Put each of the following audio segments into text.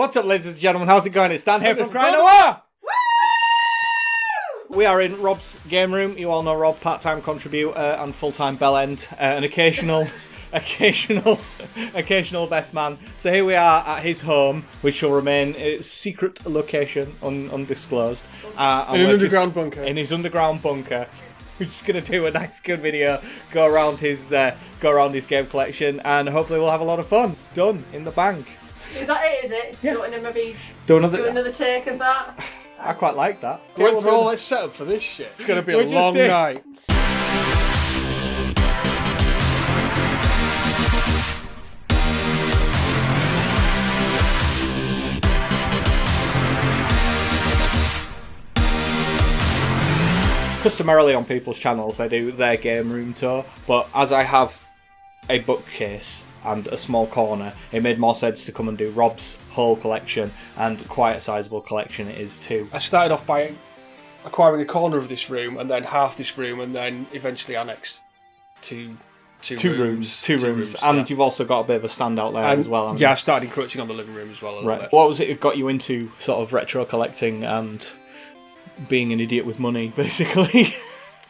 What's up, ladies and gentlemen? How's it going? It's Dan here from Cryonoir! We are in Rob's game room. You all know Rob, part-time contributor and full-time bellend, an occasional best man. So here we are at his home, which shall remain a secret location, undisclosed. In an underground bunker. In his underground bunker. We're just gonna do a nice, good video, go around his game collection, and hopefully we'll have a lot of fun. Done in the bank. Is that it? Is it? Yeah. Do you want to maybe do another take of that? I quite like that. Went through all this setup for this shit. It's going to be a long night. Customarily on people's channels, they do their game room tour, but as I have a bookcase and a small corner, it made more sense to come and do Rob's whole collection, and quite a sizable collection it is too. I started off by acquiring a corner of this room, and then half this room, and then eventually annexed two rooms. And yeah. you've also got a bit of a standout there as well. Yeah, I started encroaching on the living room as well a little bit. What was it that got you into sort of retro collecting and being an idiot with money, basically?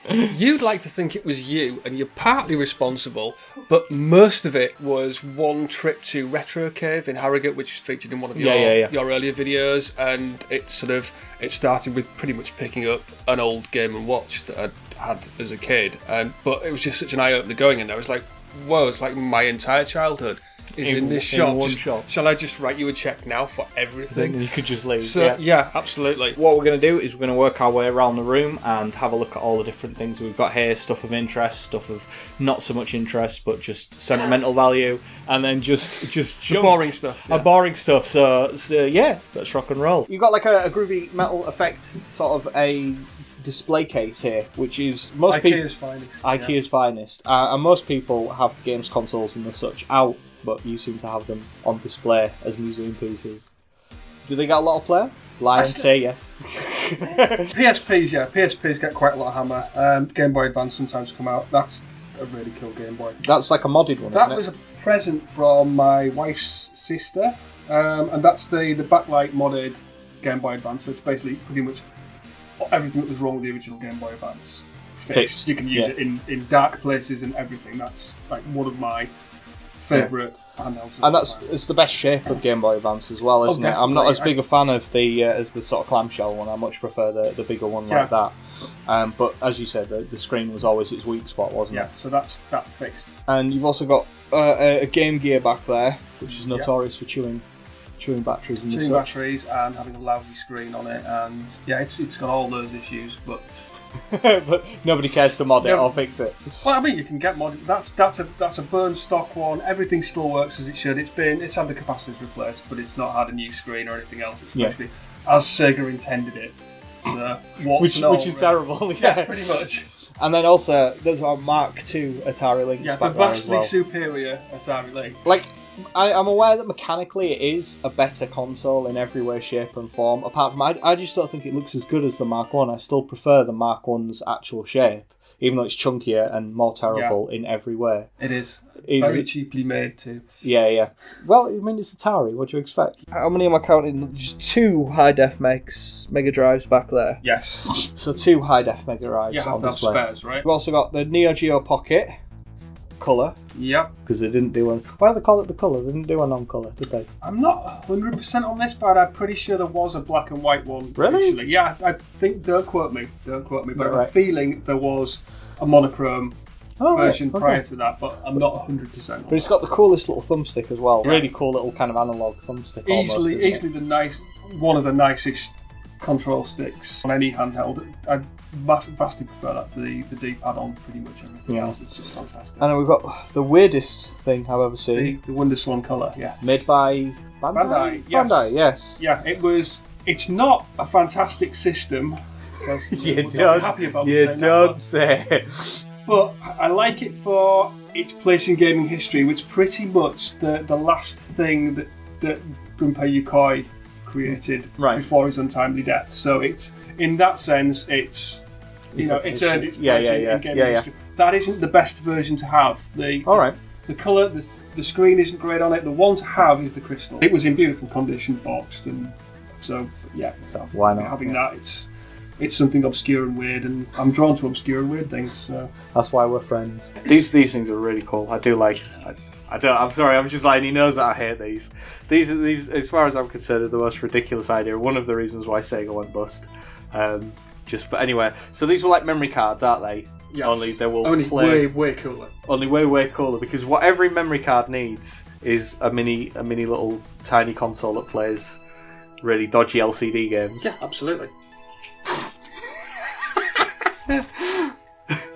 You'd like to think it was you, and you're partly responsible, but most of it was one trip to Retro Cave in Harrogate, which is featured in one of your earlier videos, and it started with pretty much picking up an old Game & Watch that I'd had as a kid, but it was just such an eye-opener going in there. I was like, whoa, it's like my entire childhood is in this shop. One shop. Shall I just write you a check now for everything? Then you could just leave. So, yeah, absolutely. What we're going to do is we're going to work our way around the room and have a look at all the different things we've got here, stuff of interest, stuff of not so much interest, but just sentimental value, and then just the boring stuff. Yeah. Boring stuff. So yeah, let's rock and roll. You've got like a groovy metal effect, sort of a display case here, which is IKEA's finest. And most people have games consoles and the such out, but you seem to have them on display as museum pieces. Do they get a lot of play? Lie and say yes. PSPs get quite a lot of hammer. Game Boy Advance sometimes come out. That's a really cool Game Boy. That's like a modded one, That was a present from my wife's sister, and that's the backlight modded Game Boy Advance. So it's basically pretty much everything that was wrong with the original Game Boy Advance fixed. You can use it in dark places and everything. That's like one of my favourite handhelds. And it's the best shape of Game Boy Advance as well, isn't it? I'm not as big a fan of the as the sort of clamshell one. I much prefer the bigger one like that. But as you said, the screen was always its weak spot, wasn't it? Yeah, so that's fixed. And you've also got a Game Gear back there, which is notorious for chewing batteries and chewing batteries and having a lousy screen on it, and it's got all those issues, but but nobody cares to mod it or fix it. Well, I mean, you can get modded. That's a burn stock one. Everything still works as it should. It's had the capacitors replaced, but it's not had a new screen or anything else. It's basically as Sega intended it. Which is terrible. Yeah, pretty much. And then also there's our Mark II Atari Lynx. Yeah, the vastly superior Atari Lynx. Like, I'm aware that mechanically it is a better console in every way, shape and form. Apart from, I just don't think it looks as good as the Mark 1. I still prefer the Mark 1's actual shape, even though it's chunkier and more terrible in every way. It is. Very cheaply made too. Yeah. Well, I mean, it's Atari. What do you expect? How many am I counting? Just 2 high-def Mega Drives back there. Yes. So 2 high-def Mega Drives. You have to have spares, right? We've also got the Neo Geo Pocket colour. Yep. Because they didn't do one. Why do they call it the colour? They didn't do a non-colour, did they? I'm not 100% on this, but I'm pretty sure there was a black and white one. Really? Initially. Yeah, I think. Don't quote me. But I have a feeling there was a monochrome version prior to that, but I'm not 100%. But it's got the coolest little thumbstick as well. Yeah. Really cool little kind of analog thumbstick. Easily one of the nicest control sticks on any handheld. I vastly prefer that to the D-pad on pretty much everything else. It's just fantastic. And then we've got the weirdest thing I've ever seen. The Wonderswan colour, yeah. Made by Bandai? Bandai, yes. Yeah, it's not a fantastic system. You don't say. But I like it for its place in gaming history, which is pretty much the last thing that Gunpei Yokoi created before his untimely death. So it's, in that sense, it's earned its place in gaming history. That isn't the best version to have. The colour, the The screen isn't great on it. The one to have is the crystal. It was in beautiful condition, boxed, and so yeah. So why not having that? It's something obscure and weird, and I'm drawn to obscure and weird things. So that's why we're friends. These things are really cool. I do like. I'm sorry. I'm just like he knows that I hate these. These, as far as I'm concerned, are the most ridiculous idea. One of the reasons why Sega went bust. But anyway, so these were like memory cards, aren't they? Yes. Only they will play way cooler. Only way cooler, because what every memory card needs is a mini little tiny console that plays really dodgy LCD games. Yeah, absolutely.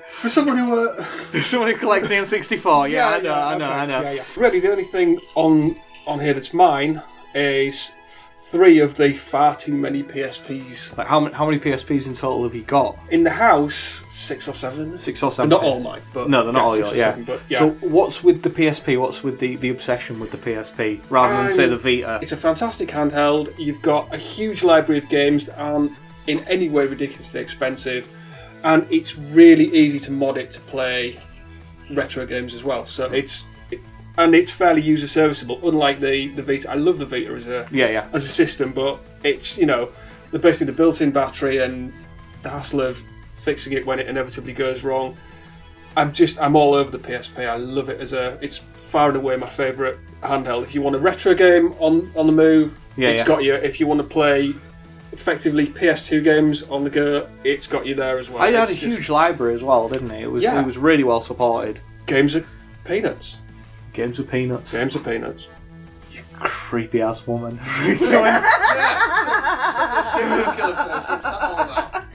For someone who collects the N64, I know. Yeah. Really, the only thing on here that's mine is 3 of the far too many PSPs. Like how many PSPs in total have you got? In the house, 6 or 7. 6 or 7. Not all mine, but no, they're not all yours. 6 or 7, but yeah. So what's with the PSP? What's with the obsession with the PSP rather than say the Vita? It's a fantastic handheld. You've got a huge library of games that aren't in any way ridiculously expensive, and it's really easy to mod it to play retro games as well. So it's fairly user serviceable. Unlike the Vita, I love the Vita as a system, but it's basically the built-in battery and the hassle of fixing it when it inevitably goes wrong. I'm all over the PSP. I love it it's far and away my favourite handheld. If you want a retro game on the move, it's got you. If you want to play effectively PS2 games on the go, it's got you there as well. I had a huge library as well, didn't it? It was really well supported. Games of peanuts. Games of peanuts. You creepy ass woman.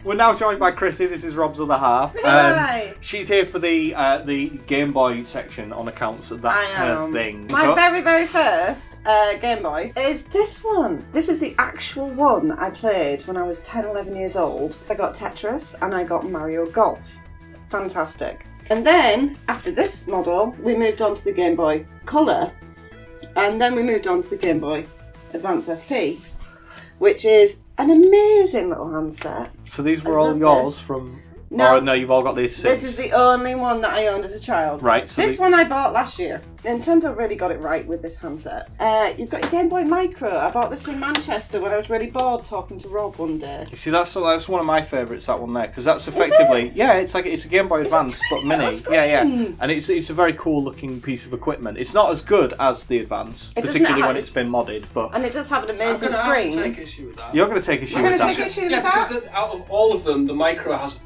We're now joined by Chrissy. This is Rob's other half. Hi. She's here for the Game Boy section on accounts that that's her thing. My very, very first Game Boy is this one. This is the actual one that I played when I was 10, 11 years old. I got Tetris and I got Mario Golf. Fantastic. And then, after this model, we moved on to the Game Boy Color. And then we moved on to the Game Boy Advance SP, which is an amazing little handset. So these were all yours from... No, you've all got these since. This is the only one that I owned as a child. Right. So this one I bought last year. Nintendo really got it right with this handset. You've got your Game Boy Micro. I bought this in Manchester when I was really bored talking to Rob one day. You see, that's one of my favourites, that one there, because that's effectively... it's a Game Boy Advance, but mini. Yeah. And it's a very cool looking piece of equipment. It's not as good as the Advance, particularly when it's been modded, but... And it does have an amazing screen. I'm going to take issue with that. You're going to take issue with that? I'm going to take issue with that? Because out of all of them, the Micro has...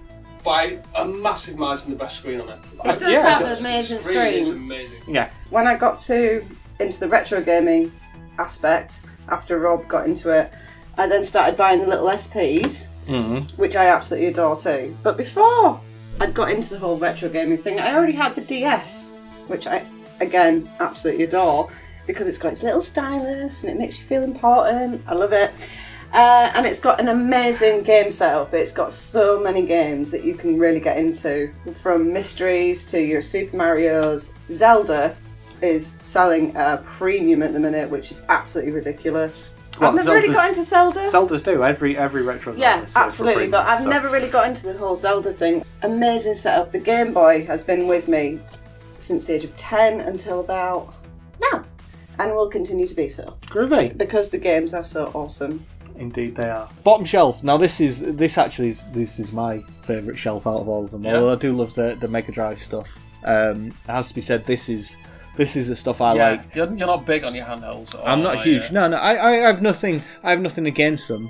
by a massive margin the best screen on it. It does have an amazing screen. It's amazing. Yeah. When I got into the retro gaming aspect, after Rob got into it, I then started buying the little SPs, which I absolutely adore too. But before I'd got into the whole retro gaming thing, I already had the DS, which I, again, absolutely adore, because it's got its little stylus and it makes you feel important. I love it. And it's got an amazing game setup. It's got so many games that you can really get into, from mysteries to your Super Marios. Zelda is selling a premium at the minute, which is absolutely ridiculous. I've never really got into Zelda. Zeldas do, every retro. Yeah, absolutely, but I've never really got into the whole Zelda thing. Amazing setup. The Game Boy has been with me since the age of 10 until about now, and will continue to be so. Groovy. Because the games are so awesome. Indeed they are. Bottom shelf. Now this is my favourite shelf out of all of them. Yeah. Although I do love the Mega Drive stuff. It has to be said, this is the stuff I like. You're not big on your handhelds. I'm not huge. No. I have nothing against them.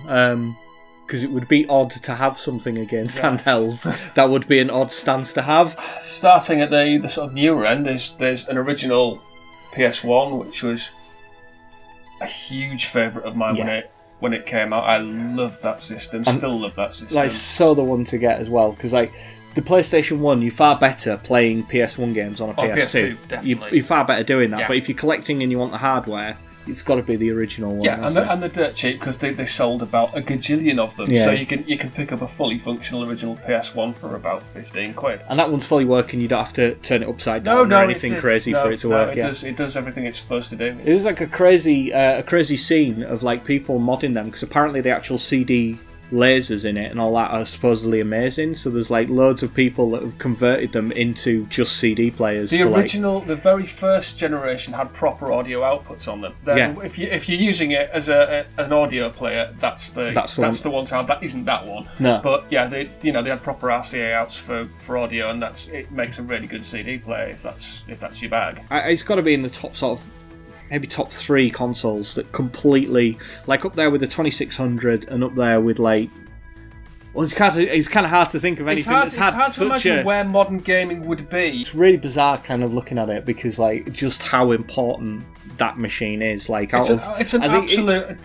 Because it would be odd to have something against handhelds. That would be an odd stance to have. Starting at the sort of newer end, there's an original PS1, which was a huge favourite of mine when it came out. I loved that system. Still love that system. Like, so the one to get as well, because like the PlayStation 1, you're far better playing PS1 games on a PS2. Definitely. You're far better doing that. Yeah. But if you're collecting and you want the hardware, it's got to be the original one. Yeah, and they're dirt cheap because they sold about a gajillion of them. Yeah. So you can pick up a fully functional original PS1 for about £15. And that one's fully working. You don't have to turn it upside down or anything crazy for it to work. It does everything it's supposed to do. It was like a crazy scene of like people modding them, because apparently the actual CD lasers in it and all that are supposedly amazing. So there's like loads of people that have converted them into just CD players. The original, the very first generation had proper audio outputs on them. If you're using it as an audio player, that's the one to have. That isn't that one. No. But yeah, they had proper RCA outs for audio, and it makes a really good CD player if that's your bag. It's got to be in the top sort of. Maybe top 3 consoles that completely, like up there with the 2600 and up there with like, well, it's kind of hard to think of anything that's had hard to imagine where modern gaming would be. It's really bizarre kind of looking at it because like just how important that machine is. Like it's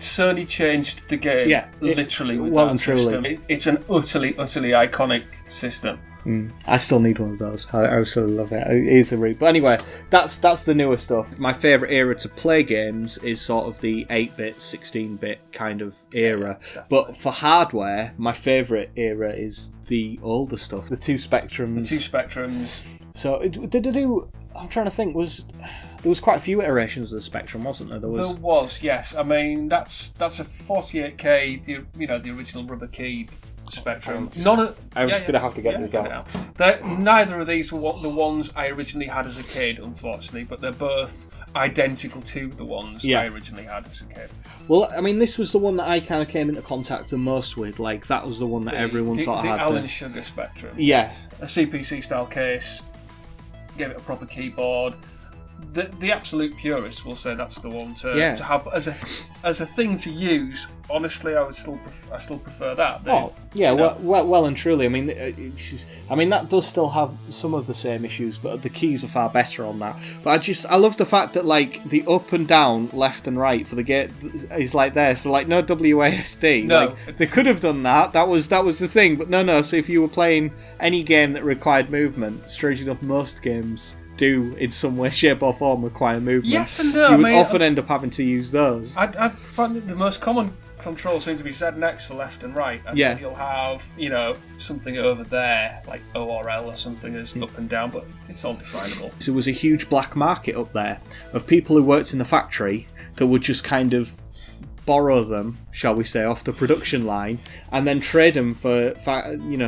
certainly changed the game. Yeah, literally. With well that and truly, system. It's an utterly iconic system. I still need one of those. I absolutely love it. It is a read. But anyway, that's the newer stuff. My favourite era to play games is sort of the 8-bit, 16-bit kind of era. Yeah, but for hardware, my favourite era is the older stuff. The two Spectrums. So did they do... I'm trying to think. There was quite a few iterations of the Spectrum, wasn't there? There was, yes. I mean, that's a 48K, the original rubber keyed Spectrum. I'm just going to have to get this out. Neither of these were the ones I originally had as a kid, unfortunately, but they're both identical to the ones I originally had as a kid. Well, I mean, this was the one that I kind of came into contact the most with. Like, that was the one that everyone sort of had. The Alan Sugar Spectrum. Yeah. A CPC style case, gave it a proper keyboard. The absolute purists will say that's the one to have as a thing to use. Honestly, I still prefer that. Well and truly. I mean, that does still have some of the same issues, but the keys are far better on that. But I love the fact that like the up and down, left and right for the gate is like there. So like no WASD. No, like, they could have done that. That was the thing. But no. So if you were playing any game that required movement, strangely enough, most games do in some way, shape or form require movement. Yes and no. You would often end up having to use those. I find that the most common controls seem to be ZX for left and right, and then you'll have something over there like O or L or something as up and down, but it's all definable. So there was a huge black market up there of people who worked in the factory that would just kind of borrow them, shall we say, off the production line and then trade them for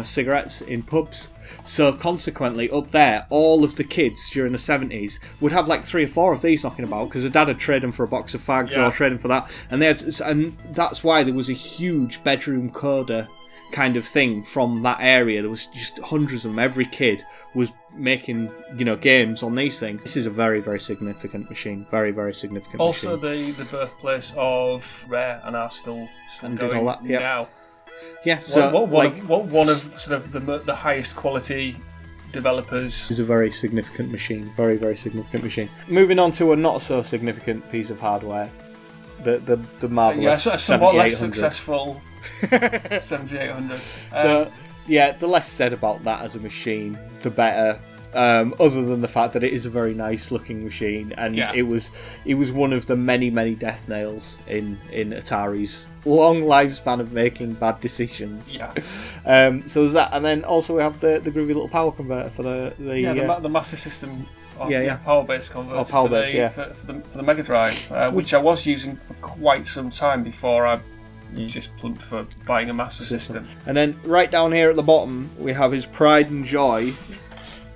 cigarettes in pubs. So consequently, up there, all of the kids during the 70s would have like 3 or 4 of these knocking about because their dad would trade them for a box of fags or trade them for that, and that's why there was a huge bedroom coder kind of thing from that area. There was just hundreds of them. Every kid was making games on these things. This is a very, very significant machine. Very, very significant. Also, machine. the birthplace of Rare and are still going all that, now. Yeah, so one of sort of the highest quality developers. It's a very significant machine. Very, very significant machine. Moving on to a not so significant piece of hardware, the marvelous a somewhat less successful 7800. So the less said about that as a machine, the better. Other than the fact that it is a very nice looking machine, and it was one of the many death nails in Atari's long lifespan of making bad decisions. So there's that, and then also we have the groovy little power converter for the Master System power base converter for the Mega Drive, which I was using for quite some time before I just plugged for buying a Master System. And then right down here at the bottom we have his pride and joy.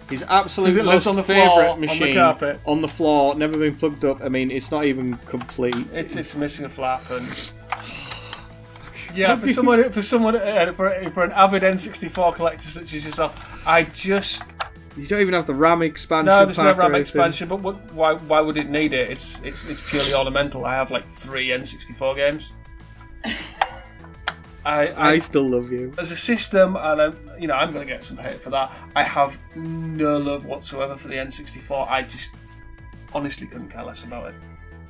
His absolute most favourite machine on the floor, never been plugged up. I mean, it's not even complete. It's missing a flap, and for an avid N64 collector such as yourself, you don't even have the RAM expansion. No, there's no RAM expansion. But why would it need it? It's purely ornamental. I have like 3 N64 games. I still love you as a system, and I'm going to get some hate for that. I have no love whatsoever for the N64. I just honestly couldn't care less about it.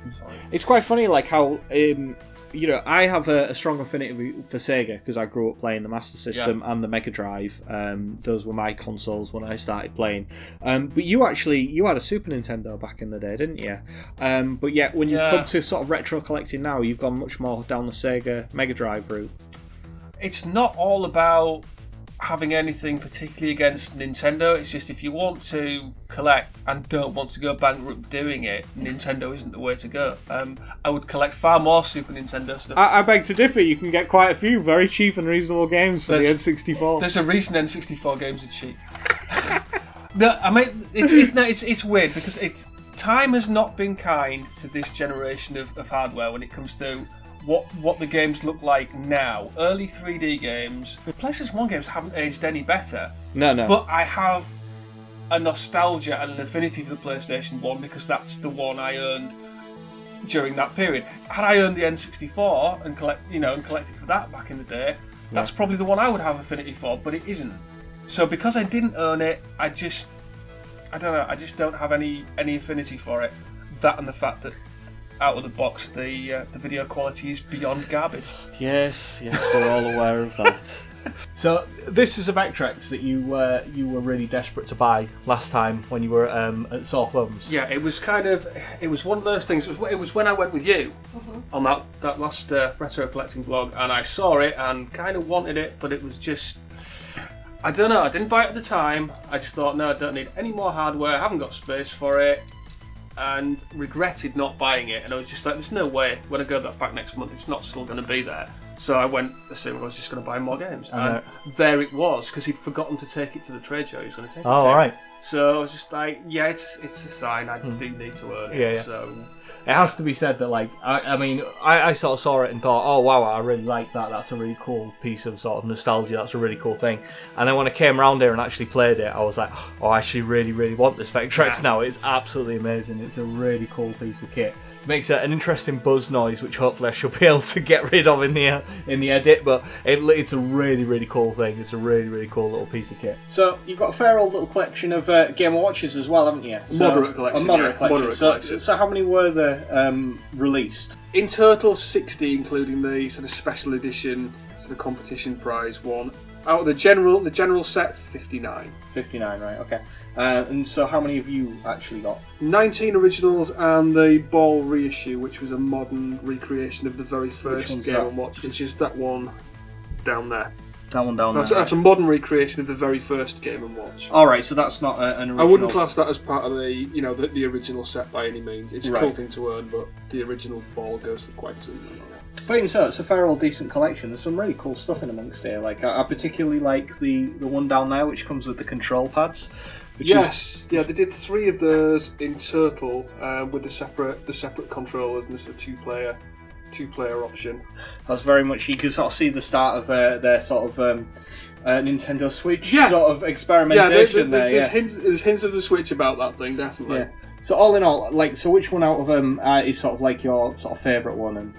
I'm sorry. It's quite funny, like how I have a strong affinity for Sega because I grew up playing the Master System and the Mega Drive. Those were my consoles when I started playing. But you had a Super Nintendo back in the day, didn't you? But yet when you've come to sort of retro collecting now, you've gone much more down the Sega Mega Drive route. It's not all about having anything particularly against Nintendo. It's just if you want to collect and don't want to go bankrupt doing it, Nintendo isn't the way to go. I would collect far more Super Nintendo stuff. I beg to differ. You can get quite a few very cheap and reasonable games for the N64. There's a reason N64 games are cheap. No, I mean it's weird because time has not been kind to this generation of hardware when it comes to what the games look like now. Early 3D games, the PlayStation 1 games haven't aged any better. No. But I have a nostalgia and an affinity for the PlayStation 1 because that's the one I earned during that period. Had I earned the N64 and collected for that back in the day, that's probably the one I would have affinity for, but it isn't. So because I didn't own it, I just don't have any affinity for it. That and the fact that out of the box, the video quality is beyond garbage. Yes, we're all aware of that. So this is a Vectrex that you were really desperate to buy last time when you were at Sore Thumbs. Yeah, it was one of those things. It was when I went with you on that last retro collecting blog, and I saw it and kind of wanted it, but it was just, I don't know. I didn't buy it at the time. I just thought, no, I don't need any more hardware. I haven't got space for it. And regretted not buying it, and I was just like, there's no way when I go back next month it's not still going to be there. So I went assuming I was just going to buy more games, and there it was, because he'd forgotten to take it to the trade show he was going to take it to. Right. So I was just like, yeah, it's a sign I do need to earn it. Yeah. So it has to be said that, like, I sort of saw it and thought, oh wow, I really like that. That's a really cool piece of sort of nostalgia. That's a really cool thing. And then when I came around here and actually played it, I was like, oh, I actually really, really want this Vectrex now. It's absolutely amazing. It's a really cool piece of kit. It makes an interesting buzz noise, which hopefully I shall be able to get rid of in the edit. But it's a really, really cool thing. It's a really, really cool little piece of kit. So you've got a fair old little collection of Game & Watches as well, haven't you? Moderate collection. A moderate collection. So how many were there released? In total, 60, including the sort of special edition, sort of competition prize one. Out of the general set, 59. 59, right? Okay. And so how many have you actually got? 19 originals and the Ball reissue, which was a modern recreation of the very first Game & Watch, which is that one down there. That one down there. That's a modern recreation of the very first Game & Watch. All right, so that's not an original. I wouldn't class that as part of the original set by any means. It's a cool thing to earn, but the original Ball goes for quite some time. But even so, it's a fair old decent collection. There's some really cool stuff in amongst here. Like I particularly like the one down there, which comes with the control pads. Yeah, they did 3 of those in total with the separate controllers and this is a two-player option. That's very much, you can sort of see the start of their sort of Nintendo Switch sort of experimentation there. There's hints of the Switch about that thing, definitely. Yeah. So all in all, so which one out of them is sort of like your sort of favourite one? And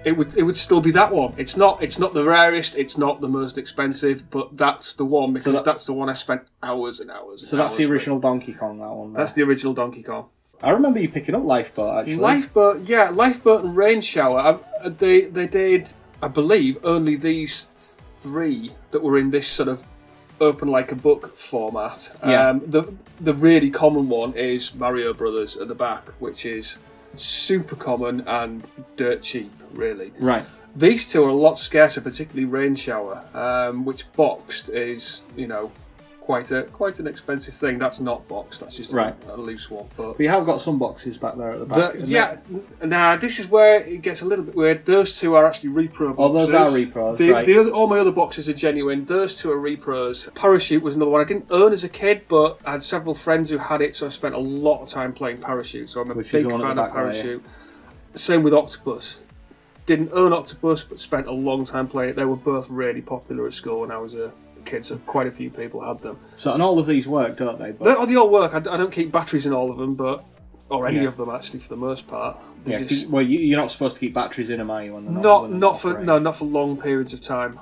it would still be that one. It's not the rarest, it's not the most expensive, but that's the one because that's the one I spent hours and hours. So that's the original Donkey Kong, that one. There. That's the original Donkey Kong. I remember you picking up Lifeboat actually. Lifeboat and Rain Shower. They did, I believe, only these 3 that were in this sort of open like a book format. Yeah. The really common one is Mario Brothers at the back, which is super common and dirt cheap, really. Right. These 2 are a lot scarcer, particularly Rain Shower, which boxed is, quite an expensive thing. That's not boxed. That's just a loose one. But you have got some boxes back there at the back. This is where it gets a little bit weird. Those 2 are actually repro boxes. Oh, those are repros, all my other boxes are genuine. Those 2 are repros. Parachute was another one I didn't own as a kid, but I had several friends who had it, so I spent a lot of time playing Parachute. So I'm a big fan of Parachute. Same with Octopus. Didn't own Octopus, but spent a long time playing it. They were both really popular at school when I was a kid, so quite a few people had them. So, and all of these work, don't they? They all work. I don't keep batteries in all of them, or any of them actually, for the most part. You're not supposed to keep batteries in them, are you? When not for long periods of time.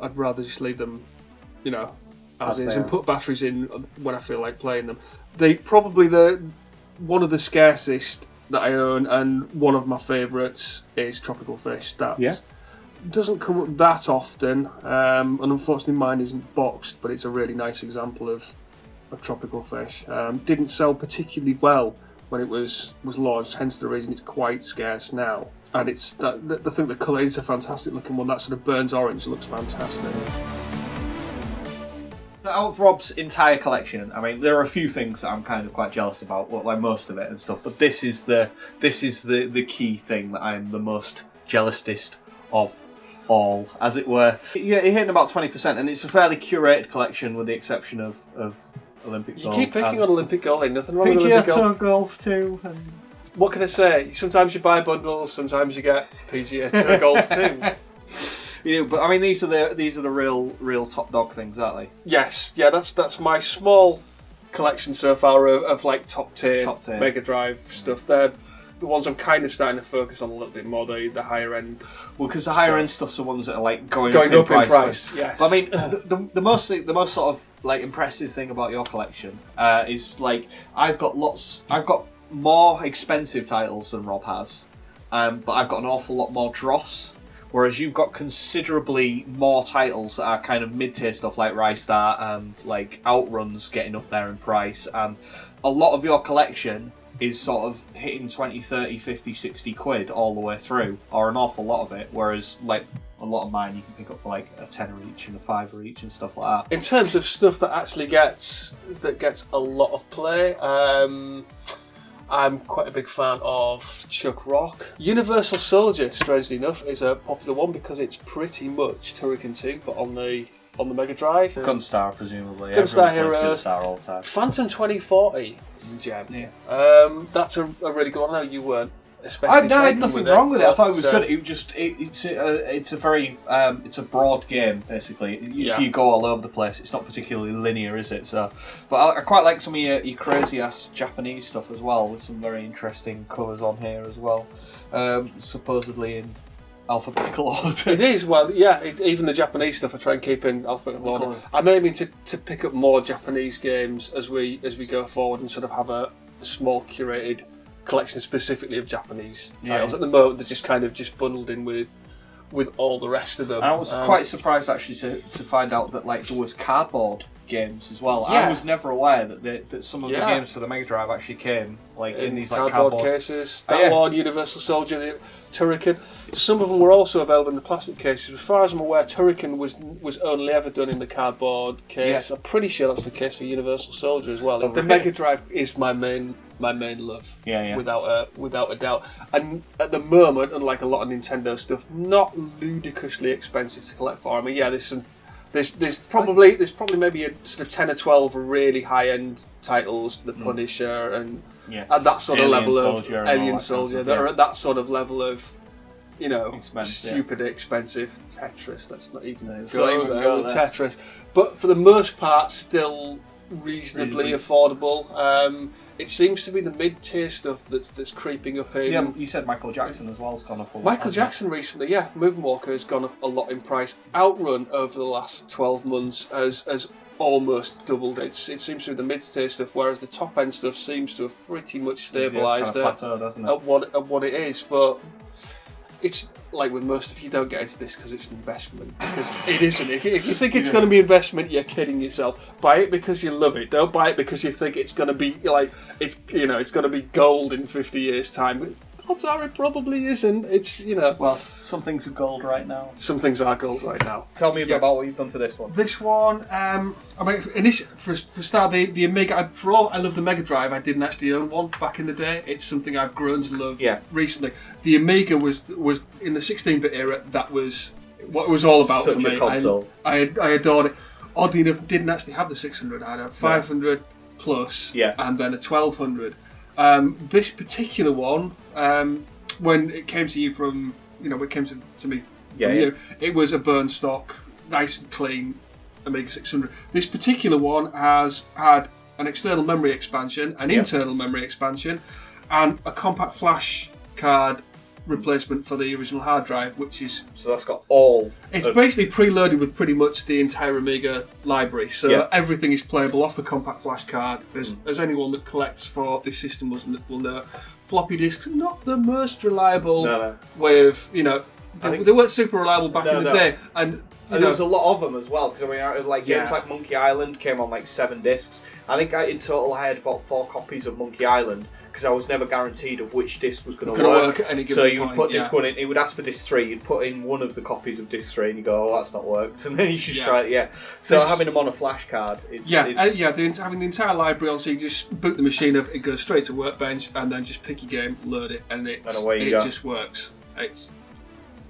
I'd rather just leave them, as is, and put batteries in when I feel like playing them. They probably one of the scarcest that I own, and one of my favourites is Tropical Fish. That doesn't come up that often, and unfortunately mine isn't boxed, but it's a really nice example of Tropical Fish. Didn't sell particularly well when it was launched, hence the reason it's quite scarce now. And it's the thing, the colour is a fantastic looking one. That sort of burns orange looks fantastic. Out of Rob's entire collection, I mean, there are a few things that I'm kind of quite jealous about, like most of it and stuff. But this is the key thing that I'm the most jealousest of all, as it were. You're hitting about 20%, and it's a fairly curated collection, with the exception of Olympic Gold. You keep picking on Olympic Gold. Ain't nothing wrong with Olympic Gold. PGA Tour Golf too. What can I say? Sometimes you buy bundles, sometimes you get PGA Tour Golf too. Yeah, but I mean, these are the real top dog things, aren't they? Yes, yeah, that's my small collection so far of like top tier Mega Drive stuff. They're the ones I'm kind of starting to focus on a little bit more, the higher end. Well, because the higher end stuff's the ones that are like going up in price. price. Yes. But I mean, the most sort of like impressive thing about your collection is like I've got more expensive titles than Rob has, but I've got an awful lot more dross. Whereas you've got considerably more titles that are kind of mid-tier stuff like Rystar and like Outruns getting up there in price, and a lot of your collection is sort of hitting 20, 30, 50, 60 quid all the way through, or an awful lot of it, whereas like a lot of mine you can pick up for like a tenner each and a fiver each and stuff like that. In terms of stuff that actually gets a lot of play, I'm quite a big fan of Chuck Rock. Universal Soldier, strangely enough, is a popular one because it's pretty much Turrican 2, but on the Mega Drive. Gunstar, presumably. Gunstar Hero. Gunstar all the time. Phantom 2040, gem. Yeah. That's a really good one. I know you weren't especially. I had nothing wrong with it. I thought it was good. It's a broad game basically. You go all over the place. It's not particularly linear, is it? So, but I quite like some of your crazy ass Japanese stuff as well, with some very interesting covers on here as well. Supposedly in alphabetical order. It is, well, yeah, even the Japanese stuff I try and keep in alphabetical order. I'm aiming to pick up more Japanese games as we go forward and sort of have a small curated collection specifically of Japanese titles. At the moment they're just kind of bundled in with all the rest of them. I was quite surprised actually to find out that like there was cardboard games as well. Yeah. I was never aware that some of the games for the Mega Drive actually came like in these like cardboard cases. That one, Universal Soldier, the Turrican. Some of them were also available in the plastic cases. As far as I'm aware, Turrican was only ever done in the cardboard case. I'm pretty sure that's the case for Universal Soldier as well. The Mega Drive is my main love, without a doubt. And at the moment, unlike a lot of Nintendo stuff, not ludicrously expensive to collect for. I mean, yeah, there's probably maybe a sort of 10 or 12 really high end titles, The Punisher and at that sort of level of Alien Soldier that are at that sort of level of, you know, stupid expensive. Tetris, let's not even go there with Tetris. But for the most part, still reasonably affordable. It seems to be the mid-tier stuff that's creeping up in. Yeah, you said Michael Jackson as well has gone up a lot. Michael Jackson recently, Moonwalker has gone up a lot in price. Outrun over the last 12 months has almost doubled. It seems to be the mid-tier stuff, whereas the top-end stuff seems to have pretty much stabilised at what it is. But it's like with most of you, don't get into this because it's an investment. Because it isn't. If you think it's going to be investment, you're kidding yourself. Buy it because you love it. Don't buy it because you think it's going to be like it's going to be gold in 50 years' time. Odds are it probably isn't. It's well, some things are gold right now. Some things are gold right now. Tell me about what you've done to this one. This one, I mean, for start the Amiga. For all I love the Mega Drive, I didn't actually own one back in the day. It's something I've grown to love recently. The Amiga was in the 16-bit era. That was what it was all about for me. I adored it. Oddly enough, didn't actually have the 600. I had a 500 plus, and then a 1200. This particular one, when it came to you from, it came to me from you, it was a burn stock, nice and clean Amiga 600. This particular one has had an external memory expansion, an internal memory expansion, and a compact flash card replacement for the original hard drive, which is... So that's got all... It's basically preloaded with pretty much the entire Amiga library, so everything is playable off the compact flash card. As anyone that collects for this system will know, floppy disks are not the most reliable way of, they weren't super reliable back in the day. And there was a lot of them as well, because games like Monkey Island came on like 7 discs. I think in total I had about 4 copies of Monkey Island, because I was never guaranteed of which disc was going to work at any given So you point, would put disc 1 in, it would ask for disc 3, you'd put in one of the copies of disc 3 and you go, oh, that's not worked, and then you should try it, So having them on a flash card, having the entire library on, so you just boot the machine up, it goes straight to Workbench, and then just pick your game, load it, and it just works. It's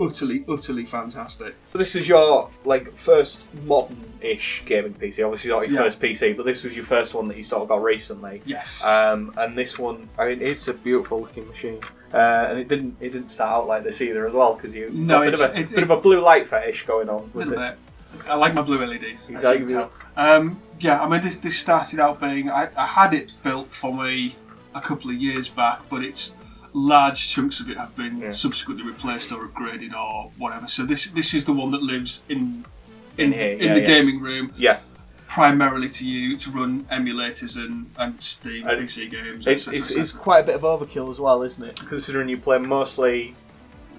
utterly fantastic. So this is your first modern-ish gaming PC. Obviously not your first PC, but this was your first one that you sort of got recently. Yes. And this one, I mean, it's a beautiful looking machine, and it didn't start out like this either as well, because you got a bit of a blue light fetish going on with it. I like my blue LEDs. Exactly. As you can tell. I mean, this started out being I had it built for me a couple of years back, but it's large chunks of it have been subsequently replaced or upgraded or whatever. So this is the one that lives in the gaming room. Yeah. Primarily to run emulators and Steam PC games. It's quite a bit of overkill as well, isn't it? Considering you play mostly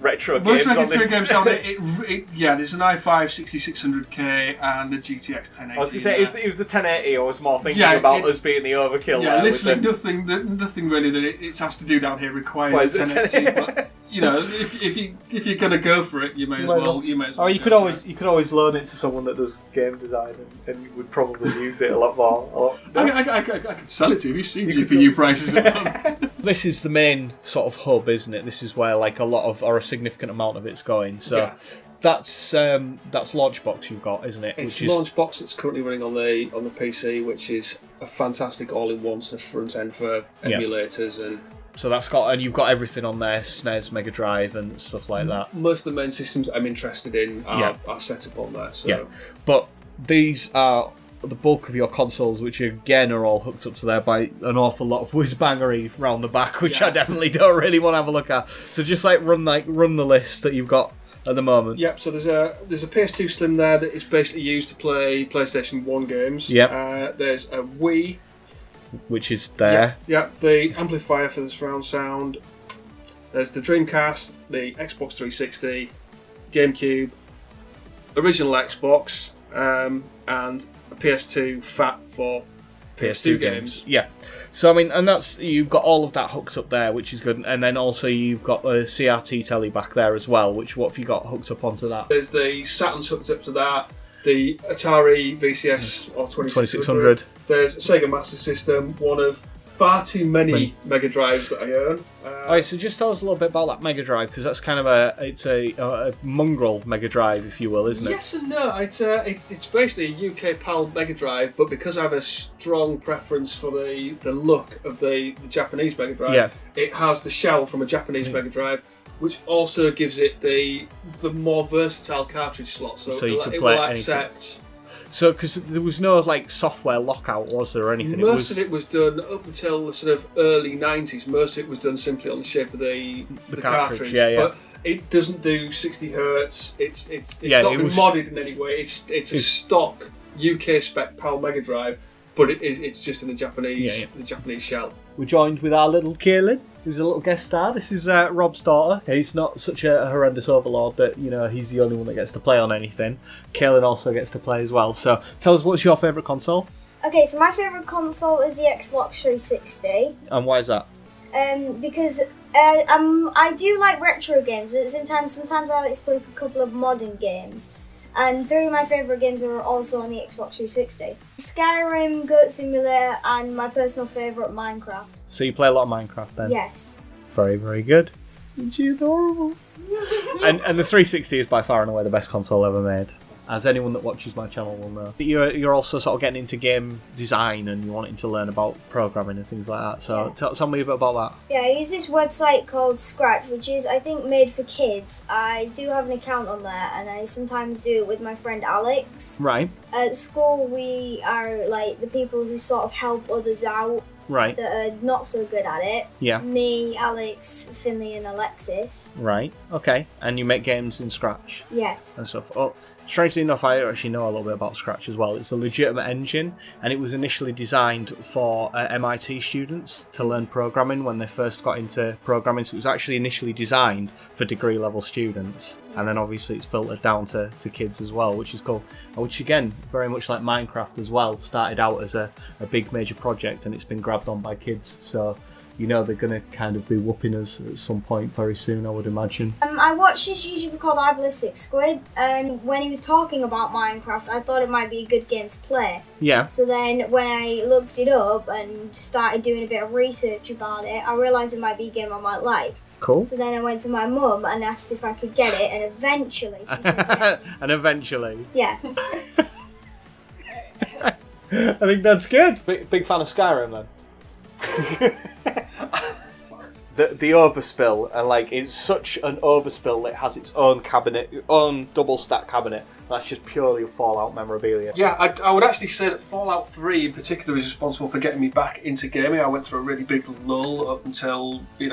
retro games on this. There's an i5 6600K and a GTX 1080. I was going to say, it was the 1080 I was more thinking about us being the overkill. Yeah, literally nothing really that it's has to do down here requires a 1080. But, if you're going to go for it, you may as well. Or you could always loan it to someone that does game design, and you would probably use it a lot more. I could sell it to you. Have you seen GPU prices at the moment? This is the main sort of hub, isn't it? This is where a lot of, or a significant amount of it's going. So that's Launchbox you've got, isn't it? It's Launchbox that's currently running on the PC, which is a fantastic all-in-one sort of front end for emulators and. So and you've got everything on there, SNES, Mega Drive, and stuff like that. Most of the main systems I'm interested in are set up on there. So. Yeah, but these are the bulk of your consoles, which again are all hooked up to there by an awful lot of whiz-bangery round the back, which I definitely don't really want to have a look at. So just run the list that you've got at the moment. Yep. So there's a PS2 Slim there that is basically used to play PlayStation 1 games. Yep. There's a Wii, which is there. Yeah. The amplifier for the surround sound. There's the Dreamcast, the Xbox 360, GameCube, original Xbox, and a PS2 FAT for PS2 games. Yeah. So I mean, and you've got all of that hooked up there, which is good. And then also you've got the CRT telly back there as well. What have you got hooked up onto that? There's the Saturn's hooked up to that. The Atari VCS or 2600. There's a Sega Master System, one of far too many Mega Drives that I own. Alright, so just tell us a little bit about that Mega Drive, because that's kind of a mongrel Mega Drive, if you will, isn't it? Yes and no. It's basically a UK PAL Mega Drive, but because I have a strong preference for the look of the Japanese Mega Drive, it has the shell from a Japanese Mega Drive, which also gives it the more versatile cartridge slot, so it will accept. So, because there was no software lockout, was there, or anything? Most of it was done up until the sort of early 90s. Most of it was done simply on the shape of the cartridge. But it doesn't do 60 hertz. It's not been modded in any way. It's a stock UK spec PAL Mega Drive, but it's just in the Japanese shell. We're joined with our little Kaylin, who's a little guest star. This is Rob's daughter. He's not such a horrendous overlord that he's the only one that gets to play on anything. Kaylin also gets to play as well. So tell us, what's your favourite console? Okay, so my favourite console is the Xbox 360. And why is that? Because I do like retro games, but at the same time, sometimes I like to play a couple of modern games. And three of my favourite games are also on the Xbox 360. Skyrim, Goat Simulator, and my personal favourite, Minecraft. So you play a lot of Minecraft then? Yes. Very, very good. Isn't she adorable? and the 360 is by far and away the best console ever made. As anyone that watches my channel will know. You're also sort of getting into game design and you're wanting to learn about programming and things like that. So tell me a bit about that. Yeah, I use this website called Scratch, which is, I think, made for kids. I do have an account on there and I sometimes do it with my friend Alex. Right. At school, we are the people who sort of help others out. Right. That are not so good at it. Yeah. Me, Alex, Finley and Alexis. Right, okay. And you make games in Scratch? Yes. And stuff. Well, strangely enough, I actually know a little bit about Scratch as well. It's a legitimate engine, and it was initially designed for MIT students to learn programming when they first got into programming. So it was actually initially designed for degree-level students, and then obviously it's filtered down to kids as well, which is cool. Which, again, very much like Minecraft as well, started out as a big major project, and it's been grabbed on by kids. So you know they're going to kind of be whooping us at some point very soon, I would imagine. I watched this YouTuber called iBallistic Squid, and when he was talking about Minecraft, I thought it might be a good game to play. Yeah. So then when I looked it up and started doing a bit of research about it, I realised it might be a game I might like. Cool. So then I went to my mum and asked if I could get it, and eventually she said yes. And eventually. Yeah. I think that's good. Big fan of Skyrim then. The overspill, and like it's such an overspill that it has its own cabinet, own double stack cabinet. That's just purely Fallout memorabilia. Yeah, I would actually say that Fallout 3 in particular is responsible for getting me back into gaming. I went through a really big lull up until, in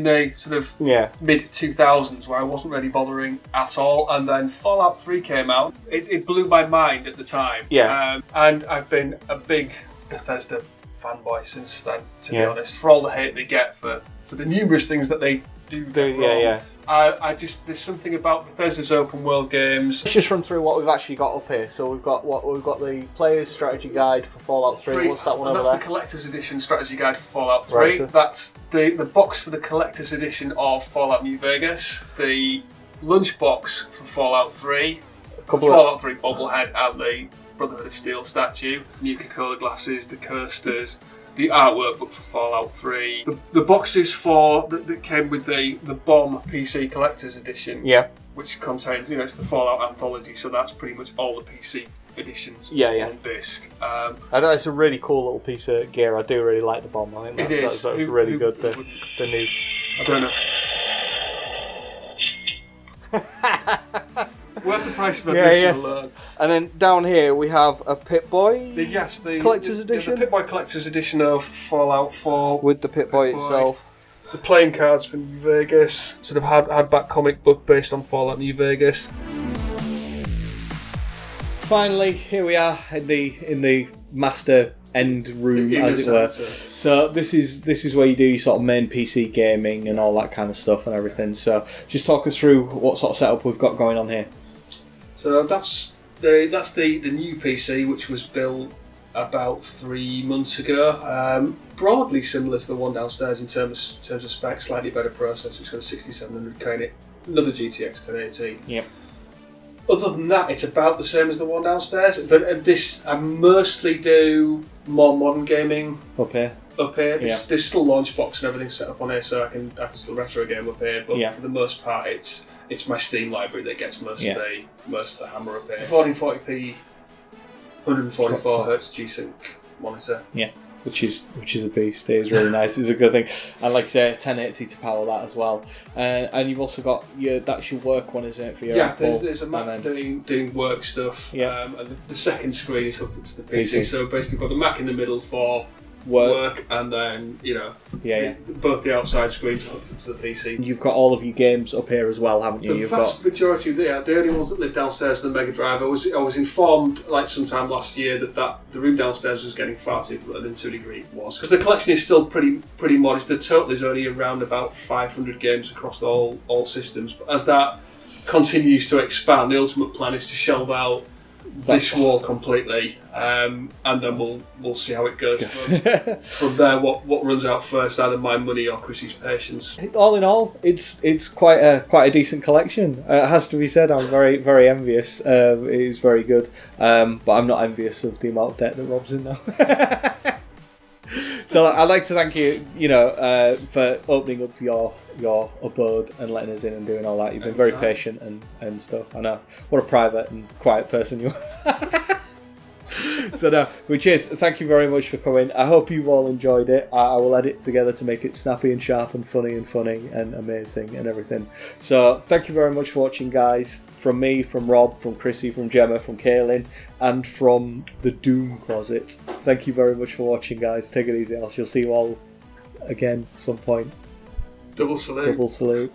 the sort of mid-2000s where I wasn't really bothering at all. And then Fallout 3 came out. It blew my mind at the time. Yeah. And I've been a big Bethesda fanboy since then, to be honest, for all the hate they get for the numerous things that they do wrong. There's something about Bethesda's open world games. Let's just run through what we've actually got up here. So we've got the player's strategy guide for Fallout 3. What's that one over there? That's the collector's edition strategy guide for Fallout 3. Right, so that's the box for the collector's edition of Fallout New Vegas. The lunchbox for Fallout 3. Fallout 3 bobblehead and the Brotherhood of Steel statue. Nuka-Cola glasses, the coasters. The artwork book for Fallout 3, the boxes that came with the BOM PC Collector's Edition, which contains, it's the Fallout Anthology, so that's pretty much all the PC editions on disc. I think it's a really cool little piece of gear. I do really like the BOM. I think that's really good. The new. I don't know. Worth the price of admission alone. And then down here we have a Pip-Boy Collector's Edition. The Pip-Boy Collector's Edition of Fallout 4. With the Pip-Boy itself. The playing cards for New Vegas. Sort of hardback comic book based on Fallout New Vegas. Finally, here we are in the master end room, as it were. So this is where you do your sort of main PC gaming and all that kind of stuff and everything. So just talk us through what sort of setup we've got going on here. So that's the new PC, which was built about 3 months ago. Broadly similar to the one downstairs in terms of specs, slightly better processor. It's got a 6700K in it, another GTX 1080. Yep. Other than that, it's about the same as the one downstairs. But I mostly do more modern gaming up here. There's still Launchbox and everything set up on here, so I can still retro game up here. But for the most part, it's my Steam library that gets most of the hammer up here. 1440p, 144 Hz G-Sync monitor. Yeah, which is a beast. It is really nice. It's a good thing. And like I say, 1080 to power that as well. And you've also got that's your work one, isn't it? For your Apple? There's a Mac for doing work stuff. And the second screen is hooked up to the PC. So basically, you've got the Mac in the middle for work, and then both the outside screens are hooked up to the PC. You've got all of your games up here as well, haven't you? The vast majority of the only ones that live downstairs are the Mega Drive. I was informed like sometime last year that the room downstairs was getting far too cluttered, and to a degree it was, because the collection is still pretty modest. The total is only around about 500 games across all systems. But as that continues to expand, the ultimate plan is to shelve out this wall completely, and then we'll see how it goes from there. What runs out first, either my money or Chrissy's patience. All in all, it's quite a decent collection. It has to be said. I'm very, very envious. It is very good, but I'm not envious of the amount of debt that Rob's in now. So I'd like to thank you, for opening up your abode and letting us in and doing all that. You've been very patient and stuff. I know. What a private and quiet person you are. So no, cheers. Thank you very much for coming. I hope you've all enjoyed it. I will edit together to make it snappy and sharp and funny and amazing and everything. So thank you very much for watching, guys. From me, from Rob, from Chrissy, from Gemma, from Kaylin, and from the Doom Closet. Thank you very much for watching, guys. Take it easy. I shall see you all again at some point. Double salute. Double salute.